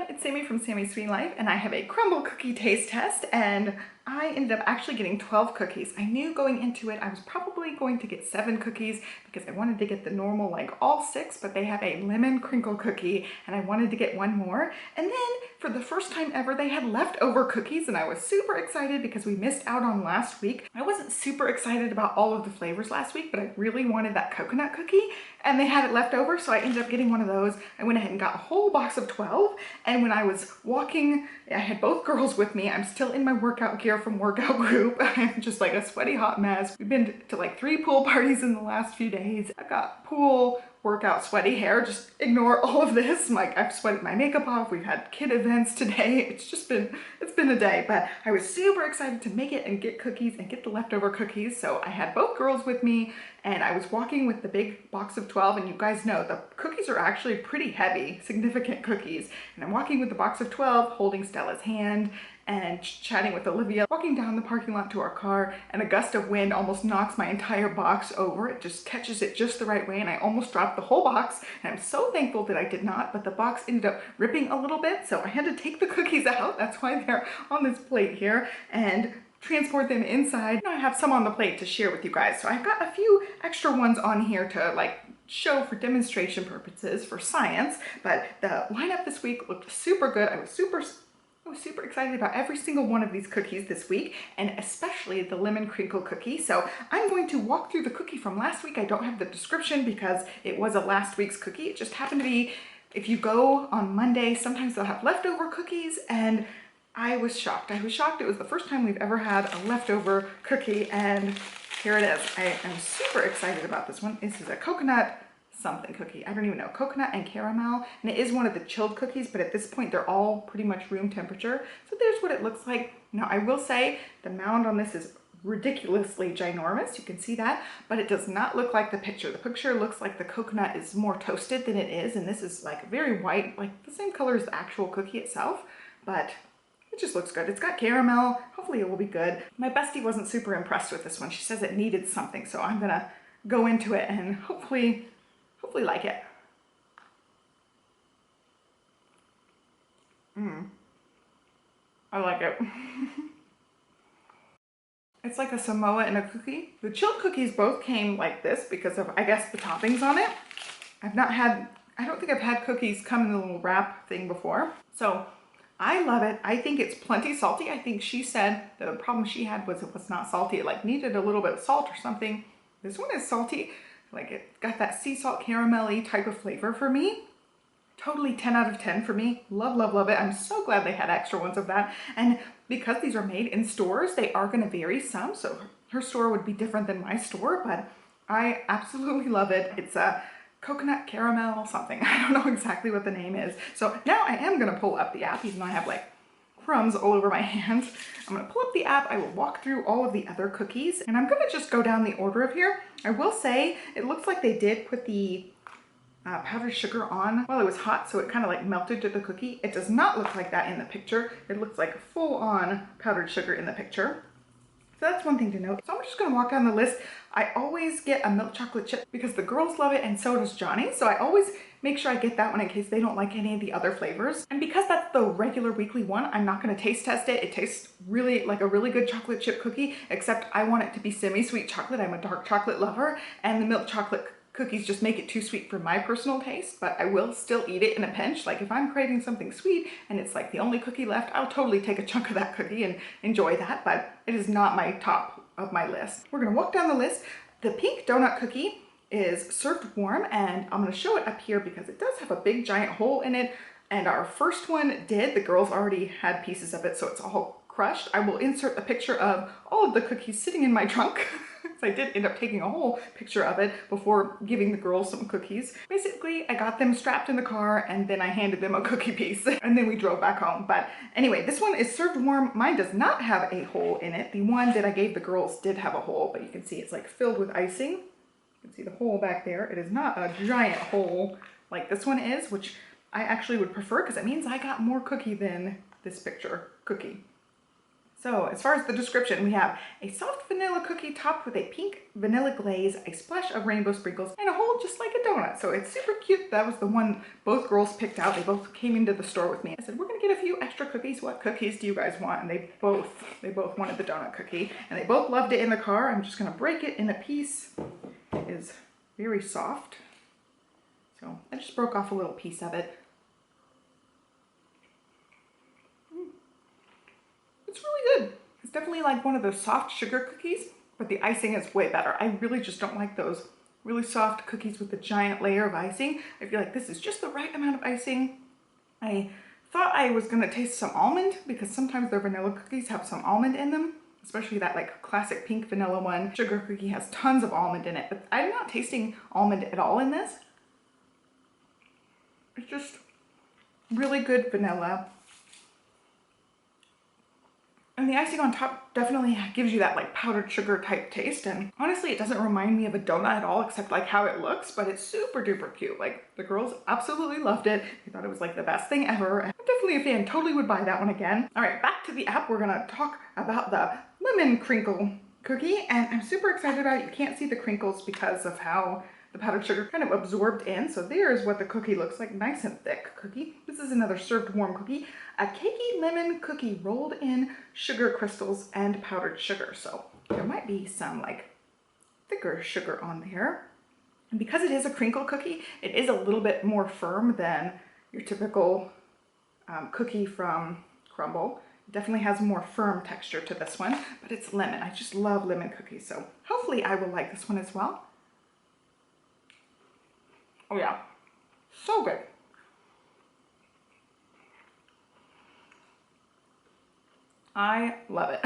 everyone, it's Sami from Sami's Sweet Life, and I have a Crumbl cookie taste test, and I ended up actually getting 12 cookies. I knew going into it I was probably going to get 7 cookies because I wanted to get the normal, like all 6, but they have a lemon crinkle cookie, and I wanted to get one more. And then for the first time ever, they had leftover cookies, and I was super excited because we missed out on last week. I wasn't super excited about all of the flavors last week, but I really wanted that coconut cookie, and they had it left over, so I ended up getting one of those. I went ahead and got a whole box of 12, and when I was walking, I had both girls with me. I'm still in my workout gear from workout group. I'm just like a sweaty hot mess. We've been to like 3 pool parties in the last few days. I've got pool, workout, sweaty hair. Just ignore all of this. Like, I've sweated my makeup off. We've had kid events today. It's been a day, but I was super excited to make it and get cookies and get the leftover cookies. So I had both girls with me, and I was walking with the big box of 12, and you guys know the cookies are actually pretty heavy, significant cookies. And I'm walking with the box of 12, holding Stella's hand and chatting with Olivia, walking down the parking lot to our car, and a gust of wind almost knocks my entire box over. It just catches it just the right way, and I almost dropped the whole box, and I'm so thankful that I did not, but the box ended up ripping a little bit, so I had to take the cookies out. That's why they're on this plate here, and transport them inside. Now I have some on the plate to share with you guys, so I've got a few extra ones on here to like show for demonstration purposes for science, but the lineup this week looked super good. I was super excited about every single one of these cookies this week, and especially the lemon crinkle cookie. So I'm going to walk through the cookie from last week. I don't have the description because it was a last week's cookie. It just happened to be, if you go on Monday, sometimes they'll have leftover cookies, and I was shocked. I was shocked. It was the first time we've ever had a leftover cookie, and here it is. I am super excited about this one. This is a coconut something cookie. I don't even know. Coconut and caramel. And it is one of the chilled cookies, but at this point they're all pretty much room temperature. So there's what it looks like. Now I will say the mound on this is ridiculously ginormous. You can see that, but it does not look like the picture. The picture looks like the coconut is more toasted than it is, and this is like very white, like the same color as the actual cookie itself, but it just looks good. It's got caramel. Hopefully it will be good. My bestie wasn't super impressed with this one. She says it needed something, so I'm gonna go into it and hopefully like it. I like it. It's like a Samoa in a cookie. The chilled cookies both came like this because of, I guess, the toppings on it. I don't think I've had cookies come in the little wrap thing before. So I love it. I think it's plenty salty. I think she said the problem she had was it was not salty. It like needed a little bit of salt or something. This one is salty. Like, it got that sea salt caramelly type of flavor for me. Totally 10 out of 10 for me. Love, love, love it. I'm so glad they had extra ones of that. And because these are made in stores, they are going to vary some. So her store would be different than my store, but I absolutely love it. It's a coconut caramel something. I don't know exactly what the name is. So now I am going to pull up the app, even though I have like crumbs all over my hands. I'm gonna pull up the app. I will walk through all of the other cookies, and I'm gonna just go down the order of here. I will say it looks like they did put the powdered sugar on while it was hot, so it kind of like melted to the cookie. It does not look like that in the picture. It looks like full-on powdered sugar in the picture. So that's one thing to note. So I'm just gonna walk down the list. I always get a milk chocolate chip because the girls love it and so does Johnny. So I always make sure I get that one in case they don't like any of the other flavors. And because that's the regular weekly one, I'm not gonna taste test it. It tastes really like a really good chocolate chip cookie, except I want it to be semi-sweet chocolate. I'm a dark chocolate lover, and the milk chocolate cookies just make it too sweet for my personal taste, but I will still eat it in a pinch. Like if I'm craving something sweet and it's like the only cookie left, I'll totally take a chunk of that cookie and enjoy that, but it is not my top of my list. We're gonna walk down the list. The pink donut cookie is served warm, and I'm gonna show it up here because it does have a big giant hole in it, and our first one did. The girls already had pieces of it, so it's all crushed. I will insert a picture of all of the cookies sitting in my trunk. I did end up taking a whole picture of it before giving the girls some cookies. Basically, I got them strapped in the car, and then I handed them a cookie piece, and then we drove back home. But anyway, this one is served warm. Mine does not have a hole in it. The one that I gave the girls did have a hole, but you can see it's like filled with icing. You can see the hole back there. It is not a giant hole like this one is, which I actually would prefer because it means I got more cookie than this picture cookie. So as far as the description, we have a soft vanilla cookie topped with a pink vanilla glaze, a splash of rainbow sprinkles, and a hole just like a donut. So it's super cute. That was the one both girls picked out. They both came into the store with me. I said, we're gonna get a few extra cookies. What cookies do you guys want? And they both wanted the donut cookie, and they both loved it in the car. I'm just gonna break it in a piece. It is very soft. So I just broke off a little piece of it. It's really good. It's definitely like one of those soft sugar cookies, but the icing is way better. I really just don't like those really soft cookies with the giant layer of icing. I feel like this is just the right amount of icing. I thought I was gonna taste some almond because sometimes their vanilla cookies have some almond in them, especially that like classic pink vanilla one. Sugar cookie has tons of almond in it, but I'm not tasting almond at all in this. It's just really good vanilla. And the icing on top definitely gives you that like powdered sugar type taste. And honestly, it doesn't remind me of a donut at all, except like how it looks, but it's super duper cute. Like the girls absolutely loved it. They thought it was like the best thing ever. And I'm definitely a fan, totally would buy that one again. All right, back to the app. We're gonna talk about the lemon crinkle cookie. And I'm super excited about it. You can't see the crinkles because of how the powdered sugar kind of absorbed in. So there's what the cookie looks like, nice and thick cookie. This is another served warm cookie. A cakey lemon cookie rolled in sugar crystals and powdered sugar. So there might be some like thicker sugar on there. And because it is a crinkle cookie, it is a little bit more firm than your typical cookie from Crumbl. It definitely has a more firm texture to this one, but it's lemon. I just love lemon cookies. So hopefully I will like this one as well. Oh yeah, so good. I love it.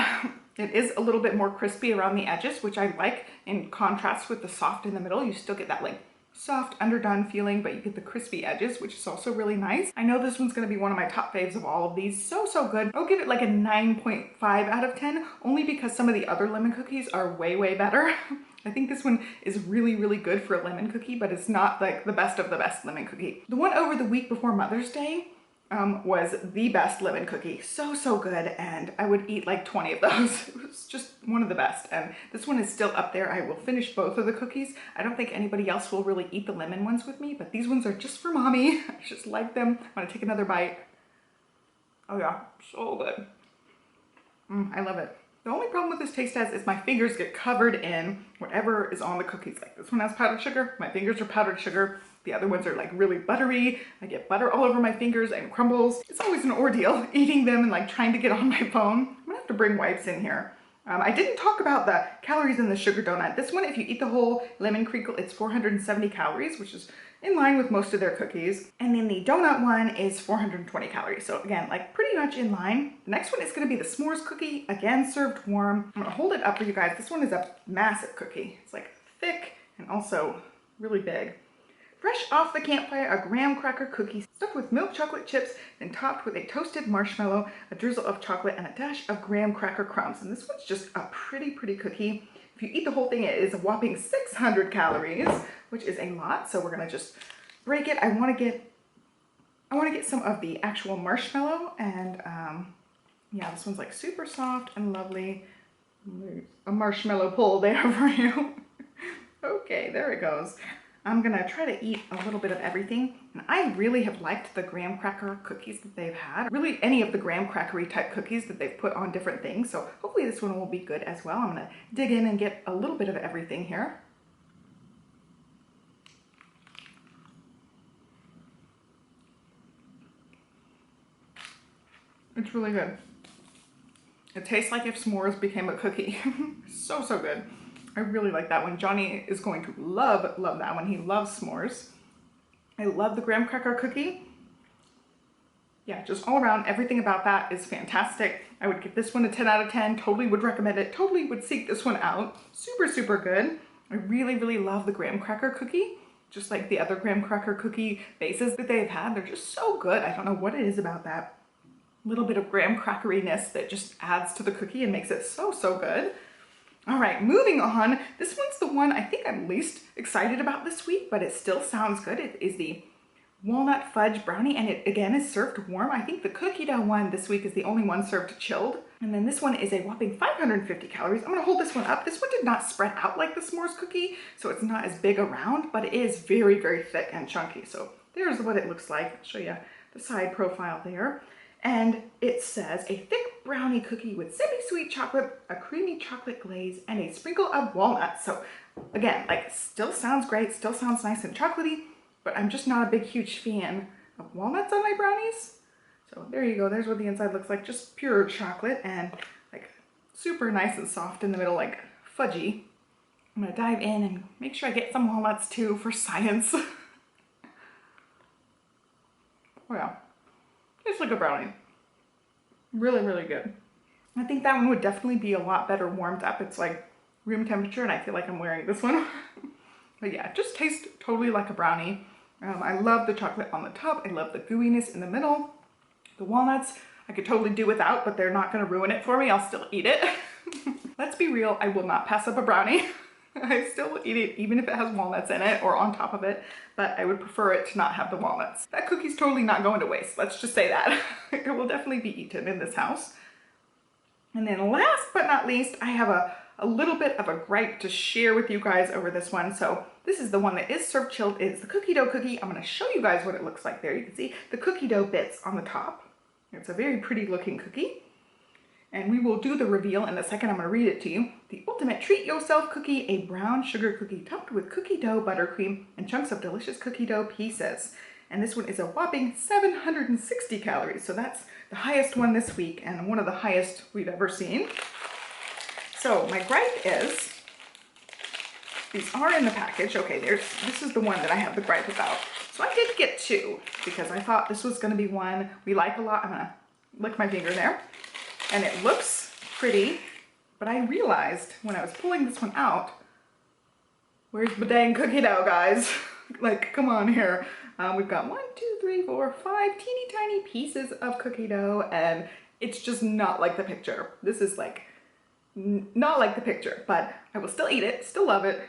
It is a little bit more crispy around the edges, which I like in contrast with the soft in the middle. You still get that like soft underdone feeling, but you get the crispy edges, which is also really nice. I know this one's gonna be one of my top faves of all of these. So good. I'll give it like a 9.5 out of 10, only because some of the other lemon cookies are way better. I think this one is really good for a lemon cookie, but it's not like the best of the best lemon cookie. The one over the week before Mother's Day was the best lemon cookie. So good, and I would eat like 20 of those. It was just one of the best, and this one is still up there. I will finish both of the cookies. I don't think anybody else will really eat the lemon ones with me, but these ones are just for mommy. I just like them. I'm gonna take another bite. Oh yeah, so good. I love it. The only problem with this taste test is my fingers get covered in whatever is on the cookies. Like this one has powdered sugar, my fingers are powdered sugar. The other ones are like really buttery. I get butter all over my fingers and crumbles. It's always an ordeal eating them and like trying to get on my phone. I'm gonna have to bring wipes in here. I didn't talk about the calories in the sugar donut. This one, if you eat the whole lemon crinkle, it's 470 calories, which is in line with most of their cookies. And then the donut one is 420 calories. So again, like pretty much in line. The next one is gonna be the s'mores cookie, again, served warm. I'm gonna hold it up for you guys. This one is a massive cookie. It's like thick and also really big. Fresh off the campfire, a graham cracker cookie stuffed with milk chocolate chips and topped with a toasted marshmallow, a drizzle of chocolate, and a dash of graham cracker crumbs. And this one's just a pretty cookie. If you eat the whole thing, it is a whopping 600 calories, which is a lot. So we're gonna just break it. I wanna get some of the actual marshmallow, and yeah, this one's like super soft and lovely. A marshmallow pull there for you. Okay, there it goes. I'm gonna try to eat a little bit of everything. And I really have liked the graham cracker cookies that they've had. Really any of the graham crackery type cookies that they've put on different things. So hopefully this one will be good as well. I'm gonna dig in and get a little bit of everything here. It's really good. It tastes like if s'mores became a cookie. So good. I really like that one. Johnny is going to love that one. He loves s'mores. I love the graham cracker cookie. Yeah, just all around, everything about that is fantastic. I would give this one a 10 out of 10. Totally would recommend it. Totally would seek this one out. Super good. I really love the graham cracker cookie. Just like the other graham cracker cookie bases that they've had. They're just so good. I don't know what it is about that little bit of graham crackeriness that just adds to the cookie and makes it so good. All right, moving on. This one's the one I think I'm least excited about this week, but it still sounds good. It is the Walnut Fudge Brownie, and it again is served warm. I think the cookie dough one this week is the only one served chilled. And then this one is a whopping 550 calories. I'm gonna hold this one up. This one did not spread out like the s'mores cookie, so it's not as big around, but it is very, very thick and chunky. So there's what it looks like. I'll show you the side profile there. And it says a thick brownie cookie with semi-sweet chocolate, a creamy chocolate glaze, and a sprinkle of walnuts. So again, like, still sounds great, still sounds nice and chocolatey, but I'm just not a big, huge fan of walnuts on my brownies. So there you go, there's what the inside looks like, just pure chocolate and like super nice and soft in the middle, like fudgy. I'm gonna dive in and make sure I get some walnuts too for science. Oh yeah, tastes like a brownie. Really, really good. I think that one would definitely be a lot better warmed up. It's like room temperature and I feel like I'm wearing this one. But yeah, it just tastes totally like a brownie. I love the chocolate on the top. I love the gooiness in the middle. The walnuts, I could totally do without, but they're not gonna ruin it for me. I'll still eat it. Let's be real, I will not pass up a brownie. I still will eat it even if it has walnuts in it or on top of it, but I would prefer it to not have the walnuts. That cookie's totally not going to waste. Let's just say that. It will definitely be eaten in this house. And then last but not least, I have a little bit of a gripe to share with you guys over this one. So this is the one that is served chilled. It's the cookie dough cookie. I'm gonna show you guys what it looks like there. You can see the cookie dough bits on the top. It's a very pretty looking cookie. And we will do the reveal in a second. I'm gonna read it to you. The ultimate treat yourself cookie, a brown sugar cookie topped with cookie dough, buttercream, and chunks of delicious cookie dough pieces. And this one is a whopping 760 calories. So that's the highest one this week and one of the highest we've ever seen. So my gripe is, these are in the package. Okay, this is the one that I have the gripe about. So I did get two because I thought this was gonna be one we like a lot. I'm gonna lick my finger there. And it looks pretty, but I realized when I was pulling this one out, where's my dang cookie dough, guys? Like, come on here. We've got 1, 2, 3, 4, 5 teeny tiny pieces of cookie dough, and it's just not like the picture. This is like, not like the picture, but I will still eat it, still love it.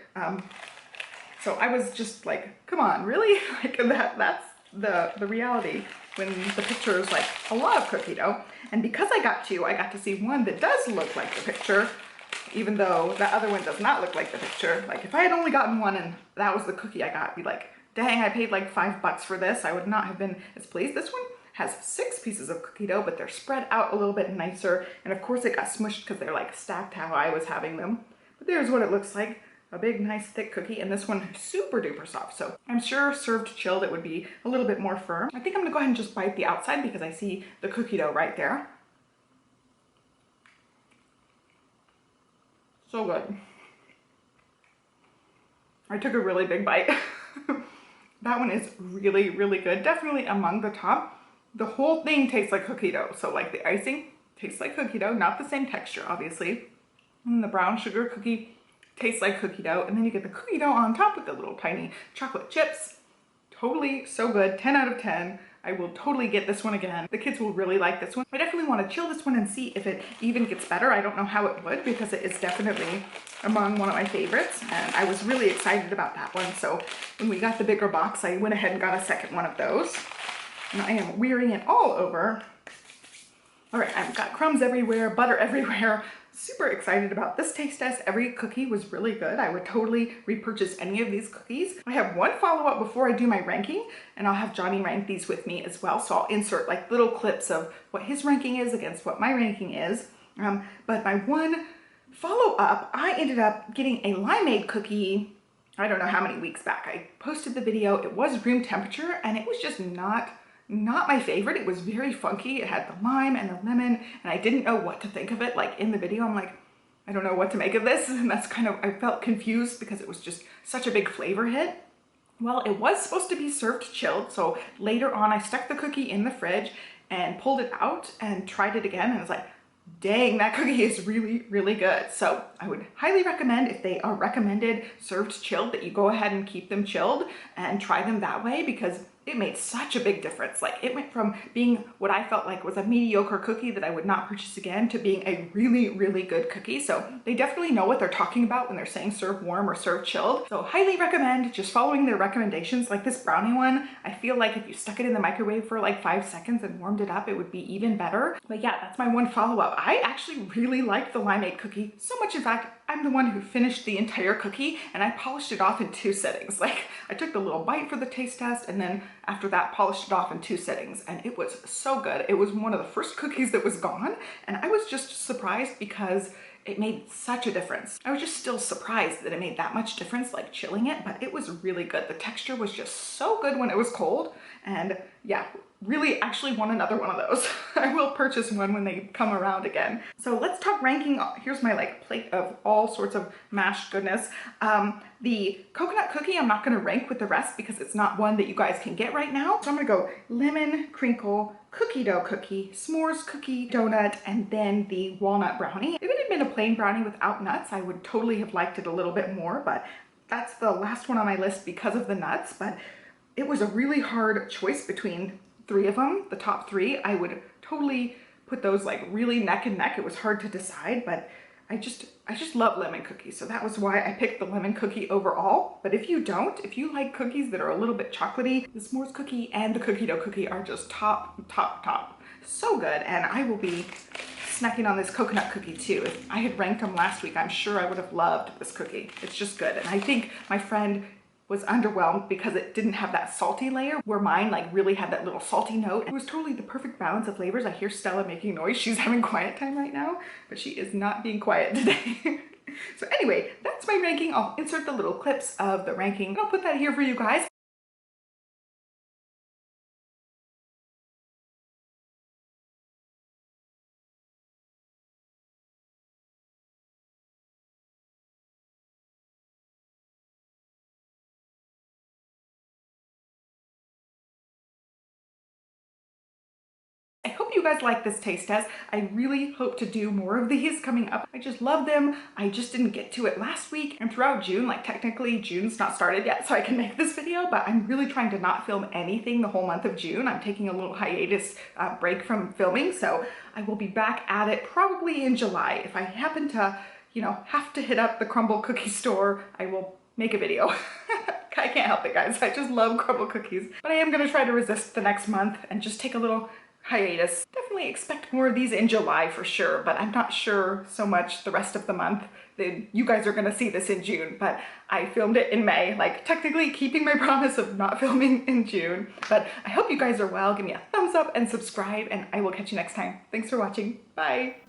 So I was just like, come on, really? Like that's the reality when the picture is like a lot of cookie dough. And because I got two, I got to see one that does look like the picture, even though the other one does not look like the picture. Like if I had only gotten one and that was the cookie I got, I'd be like, dang, I paid like $5 for this. I would not have been as pleased. This one has 6 pieces of cookie dough, but they're spread out a little bit nicer. And of course it got smushed because they're like stacked how I was having them. But there's what it looks like. A big, nice, thick cookie, and this one super duper soft. So I'm sure served chilled, it would be a little bit more firm. I think I'm gonna go ahead and just bite the outside because I see the cookie dough right there. So good. I took a really big bite. That one is really, really good. Definitely among the top. The whole thing tastes like cookie dough. So like the icing tastes like cookie dough, not the same texture, obviously. And the brown sugar cookie tastes like cookie dough, and then you get the cookie dough on top with the little tiny chocolate chips. Totally so good, 10 out of 10. I will totally get this one again. The kids will really like this one. I definitely want to chill this one and see if it even gets better. I don't know how it would because it is definitely among one of my favorites, and I was really excited about that one. So when we got the bigger box, I went ahead and got a second one of those. And I am wearing it all over. All right, I've got crumbs everywhere, butter everywhere. Super excited about this taste test. Every cookie was really good. I would totally repurchase any of these cookies. I have one follow-up before I do my ranking, and I'll have Johnny rank these with me as well. So I'll insert like little clips of what his ranking is against what my ranking is. But my one follow-up, I ended up getting a Limeade cookie, I don't know how many weeks back. I posted the video. It was room temperature, and it was just not my favorite. It was very funky. It had the lime and the lemon, and I didn't know what to think of it. Like in the video, I'm like, I don't know what to make of this. And that's kind of, I felt confused because it was just such a big flavor hit. Well, it was supposed to be served chilled. So later on, I stuck the cookie in the fridge and pulled it out and tried it again. And I was like, dang, that cookie is really, really good. So I would highly recommend, if they are recommended served chilled, that you go ahead and keep them chilled and try them that way, because it made such a big difference. Like, it went from being what I felt like was a mediocre cookie that I would not purchase again to being a really, really good cookie. So they definitely know what they're talking about when they're saying serve warm or serve chilled. So highly recommend just following their recommendations. Like this brownie one, I feel like if you stuck it in the microwave for like 5 seconds and warmed it up, it would be even better. But yeah, that's my one follow-up. I actually really like the Limeade cookie so much. In fact, I'm the one who finished the entire cookie and I polished it off in 2 sittings. Like, I took the little bite for the taste test and then after that polished it off in 2 sittings, and it was so good. It was one of the first cookies that was gone, and I was just surprised because it made such a difference. I was just still surprised that it made that much difference, like chilling it, but it was really good. The texture was just so good when it was cold, and yeah, really actually want another one of those. I will purchase one when they come around again. So let's talk ranking. Here's my like plate of all sorts of mashed goodness. The coconut cookie I'm not gonna rank with the rest because it's not one that you guys can get right now. So I'm gonna go lemon, crinkle, cookie dough cookie, s'mores cookie, donut, and then the walnut brownie. If it had been a plain brownie without nuts, I would totally have liked it a little bit more, but that's the last one on my list because of the nuts. But it was a really hard choice between 3 of them, the top 3. I would totally put those like really neck and neck. It was hard to decide, but I just love lemon cookies. So that was why I picked the lemon cookie overall. But if you don't, if you like cookies that are a little bit chocolatey, the s'mores cookie and the cookie dough cookie are just top. So good. And I will be snacking on this coconut cookie too. If I had ranked them last week, I'm sure I would have loved this cookie. It's just good. And I think my friend was underwhelmed because it didn't have that salty layer where mine like really had that little salty note. It was totally the perfect balance of flavors. I hear Stella making noise. She's having quiet time right now, but she is not being quiet today. So anyway, that's my ranking. I'll insert the little clips of the ranking. I'll put that here for you guys. I hope you guys like this taste test. I really hope to do more of these coming up. I just love them. I just didn't get to it last week and throughout June. Like technically June's not started yet, so I can make this video, but I'm really trying to not film anything the whole month of June. I'm taking a little hiatus break from filming, so I will be back at it probably in July. If I happen to, you know, have to hit up the Crumbl Cookie store, I will make a video. I can't help it, guys. I just love Crumbl Cookies, but I am gonna try to resist the next month and just take a little hiatus. Definitely expect more of these in July for sure, but I'm not sure so much the rest of the month. You guys are gonna see this in June, but I filmed it in May, like technically keeping my promise of not filming in June. But I hope you guys are well. Give me a thumbs up and subscribe, and I will catch you next time. Thanks for watching. Bye.